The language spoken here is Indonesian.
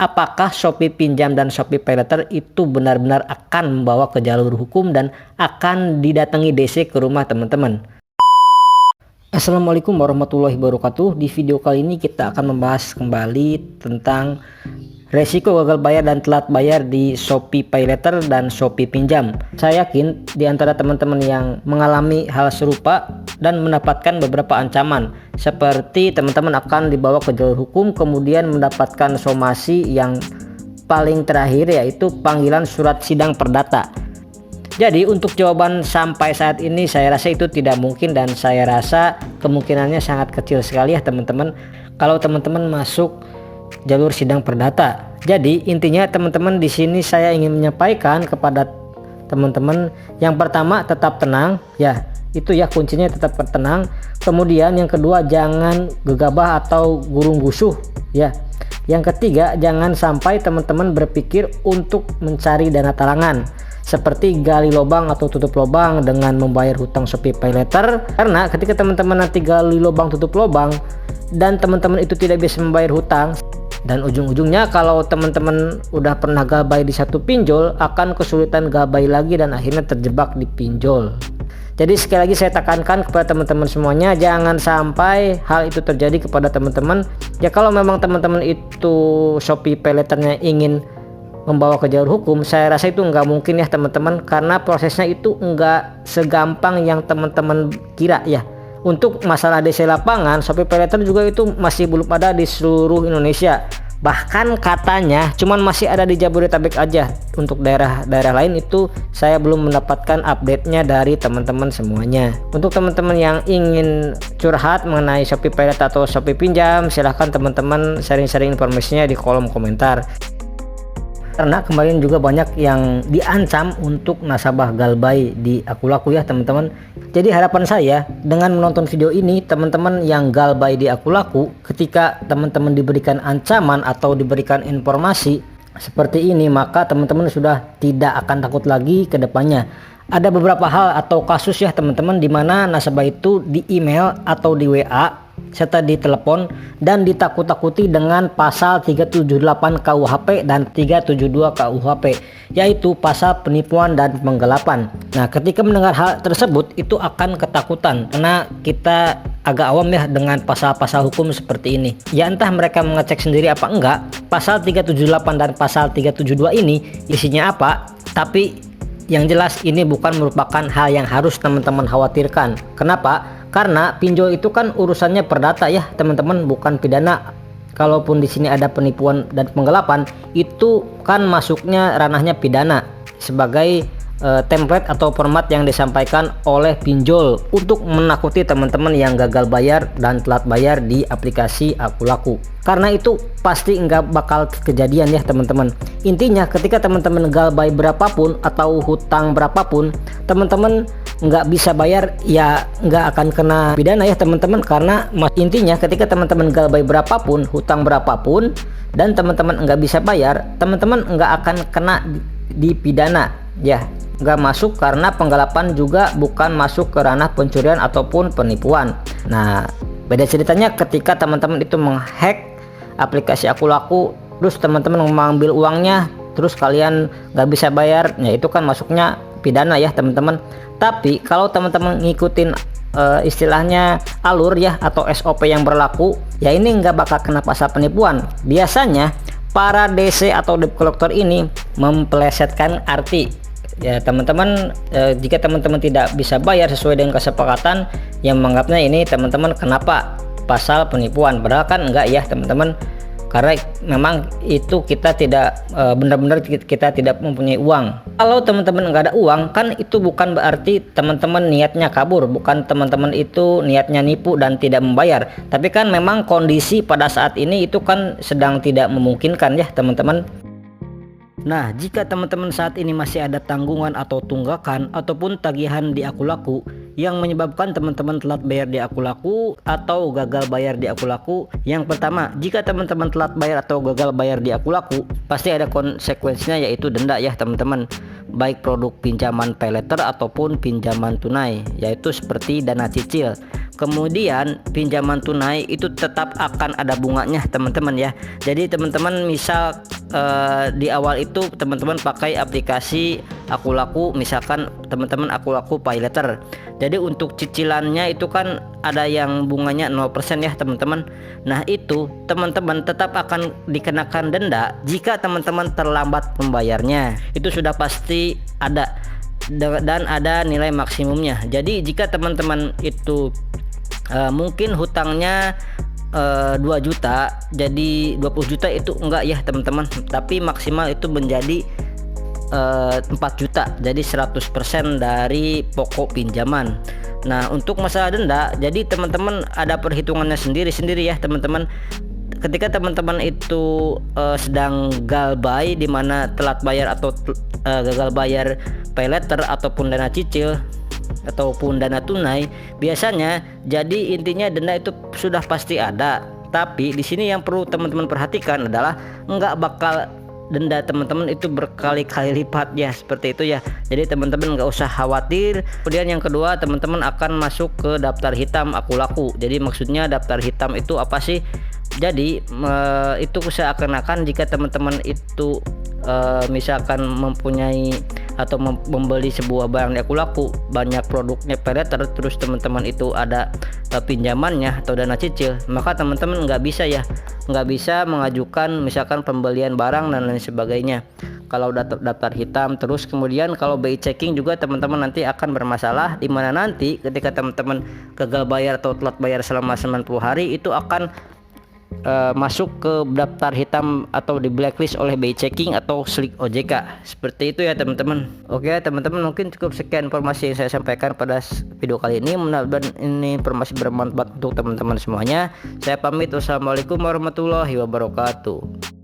apakah Shopee Pinjam dan Shopee Paylater itu benar-benar akan membawa ke jalur hukum dan akan didatangi DC ke rumah teman-teman. Assalamualaikum warahmatullahi wabarakatuh. Di video kali ini kita akan membahas kembali tentang resiko gagal bayar dan telat bayar di Shopee Paylater dan Shopee Pinjam. Saya yakin di antara teman-teman yang mengalami hal serupa dan mendapatkan beberapa ancaman, seperti teman-teman akan dibawa ke jalur hukum, kemudian mendapatkan somasi yang paling terakhir yaitu panggilan surat sidang perdata. Jadi untuk jawaban sampai saat ini saya rasa itu tidak mungkin, dan saya rasa kemungkinannya sangat kecil sekali ya teman-teman kalau teman-teman masuk jalur sidang perdata. Jadi intinya teman-teman di sini saya ingin menyampaikan kepada teman-teman, yang pertama tetap tenang ya, itu ya kuncinya, tetap tenang. Kemudian yang kedua, jangan gegabah atau gurung gusuh ya. Yang ketiga, jangan sampai teman-teman berpikir untuk mencari dana talangan seperti gali lubang atau tutup lubang dengan membayar hutang Shopee Paylater, karena ketika teman-teman nanti gali lubang tutup lubang dan teman-teman itu tidak bisa membayar hutang, dan ujung-ujungnya kalau teman-teman udah pernah gabay di satu pinjol akan kesulitan gabay lagi dan akhirnya terjebak di pinjol. Jadi sekali lagi saya tekankan kepada teman-teman semuanya, jangan sampai hal itu terjadi kepada teman-teman. Ya kalau memang teman-teman itu Shopee Paylaternya ingin membawa ke jalur hukum, saya rasa itu nggak mungkin ya teman-teman, karena prosesnya itu nggak segampang yang teman-teman kira ya. Untuk masalah DC lapangan, Shopee Paylater juga itu masih belum ada di seluruh Indonesia. Bahkan katanya cuman masih ada di Jabodetabek aja. Untuk daerah-daerah lain itu saya belum mendapatkan update-nya dari teman-teman semuanya. Untuk teman-teman yang ingin curhat mengenai Shopee Paylater atau Shopee Pinjam, silahkan teman-teman sharing-sharing informasinya di kolom komentar. Karena kemarin juga banyak yang diancam untuk nasabah galbay di Akulaku ya teman-teman. Jadi harapan saya dengan menonton video ini, teman-teman yang galbay di Akulaku, ketika teman-teman diberikan ancaman atau diberikan informasi seperti ini, maka teman-teman sudah tidak akan takut lagi ke depannya. Ada beberapa hal atau kasus ya teman-teman, di mana nasabah itu di email atau di WA serta di telepon dan ditakut-takuti dengan pasal 378 KUHP dan 372 KUHP, yaitu pasal penipuan dan penggelapan. Nah, ketika mendengar hal tersebut itu akan ketakutan, karena kita agak awam ya dengan pasal-pasal hukum seperti ini. Ya entah mereka mengecek sendiri apa enggak, pasal 378 dan pasal 372 ini isinya apa, tapi yang jelas ini bukan merupakan hal yang harus teman-teman khawatirkan. Kenapa? Karena pinjol itu kan urusannya perdata ya teman-teman, bukan pidana. Kalaupun di sini ada penipuan dan penggelapan, itu kan masuknya ranahnya pidana sebagai template atau format yang disampaikan oleh pinjol untuk menakuti teman-teman yang gagal bayar dan telat bayar di aplikasi Akulaku. Karena itu pasti nggak bakal kejadian ya teman-teman. Intinya ketika teman-teman galbay berapapun atau hutang berapapun, teman-teman nggak bisa bayar, ya nggak akan kena pidana ya teman-teman. Karena intinya ketika teman-teman galbay berapapun, hutang berapapun, dan teman-teman nggak bisa bayar, teman-teman nggak akan kena di pidana ya, nggak masuk, karena penggelapan juga bukan masuk ke ranah pencurian ataupun penipuan. Nah, beda ceritanya ketika teman-teman itu menghack aplikasi Akulaku, terus teman-teman mengambil uangnya, terus kalian nggak bisa bayar, ya itu kan masuknya pidana ya teman-teman. Tapi kalau teman-teman ngikutin istilahnya alur ya atau SOP yang berlaku, ya ini nggak bakal kena pasal penipuan. Biasanya para DC atau debt collector ini mempelesetkan arti ya teman-teman. Jika teman-teman tidak bisa bayar sesuai dengan kesepakatan, yang menganggapnya ini teman-teman kenapa pasal penipuan, padahal kan enggak ya teman-teman, karena memang itu kita tidak benar-benar kita tidak mempunyai uang. Kalau teman-teman nggak ada uang, kan itu bukan berarti teman-teman niatnya kabur, bukan teman-teman itu niatnya nipu dan tidak membayar, tapi kan memang kondisi pada saat ini itu kan sedang tidak memungkinkan ya teman-teman. Nah, jika teman-teman saat ini masih ada tanggungan atau tunggakan ataupun tagihan di Akulaku yang menyebabkan teman-teman telat bayar di Akulaku atau gagal bayar di Akulaku, yang pertama, jika teman-teman telat bayar atau gagal bayar di Akulaku, pasti ada konsekuensinya, yaitu denda ya teman-teman, baik produk pinjaman paylater ataupun pinjaman tunai, yaitu seperti dana cicil. Kemudian pinjaman tunai itu tetap akan ada bunganya teman-teman ya. Jadi teman-teman misal di awal itu teman-teman pakai aplikasi Aku Laku, misalkan teman-teman Aku Laku PayLater. Jadi untuk cicilannya itu kan ada yang bunganya 0% ya teman-teman. Nah itu teman-teman tetap akan dikenakan denda jika teman-teman terlambat membayarnya. Itu sudah pasti ada dan ada nilai maksimumnya. Jadi jika teman-teman itu mungkin hutangnya 2 juta, jadi 20 juta itu enggak ya teman-teman, tapi maksimal itu menjadi 4 juta, jadi 100% dari pokok pinjaman. Nah untuk masalah denda, jadi teman-teman ada perhitungannya sendiri-sendiri ya teman-teman. Ketika teman-teman itu sedang galbay, dimana telat bayar atau gagal bayar PayLater ataupun dana cicil ataupun dana tunai, biasanya jadi intinya denda itu sudah pasti ada. Tapi di sini yang perlu teman-teman perhatikan adalah nggak bakal denda teman-teman itu berkali-kali lipat ya, seperti itu ya. Jadi teman-teman nggak usah khawatir. Kemudian yang kedua, teman-teman akan masuk ke daftar hitam Aku Laku. Jadi maksudnya daftar hitam itu apa sih? Jadi itu seakan-akan jika teman-teman itu misalkan mempunyai atau membeli sebuah barang di Aku Laku, banyak produknya PayLater, terus teman-teman itu ada pinjamannya atau dana cicil, maka teman-teman nggak bisa mengajukan misalkan pembelian barang dan lain sebagainya kalau daftar hitam. Terus kemudian kalau BI checking juga teman-teman nanti akan bermasalah, dimana nanti ketika teman-teman gagal bayar atau telat bayar selama 90 hari itu akan masuk ke daftar hitam atau di blacklist oleh BI checking atau Slick OJK. Seperti itu ya teman-teman. Oke teman-teman, mungkin cukup sekian informasi yang saya sampaikan pada video kali ini. Mudah-mudahan ini informasi bermanfaat untuk teman-teman semuanya. Saya pamit. Wassalamualaikum warahmatullahi wabarakatuh.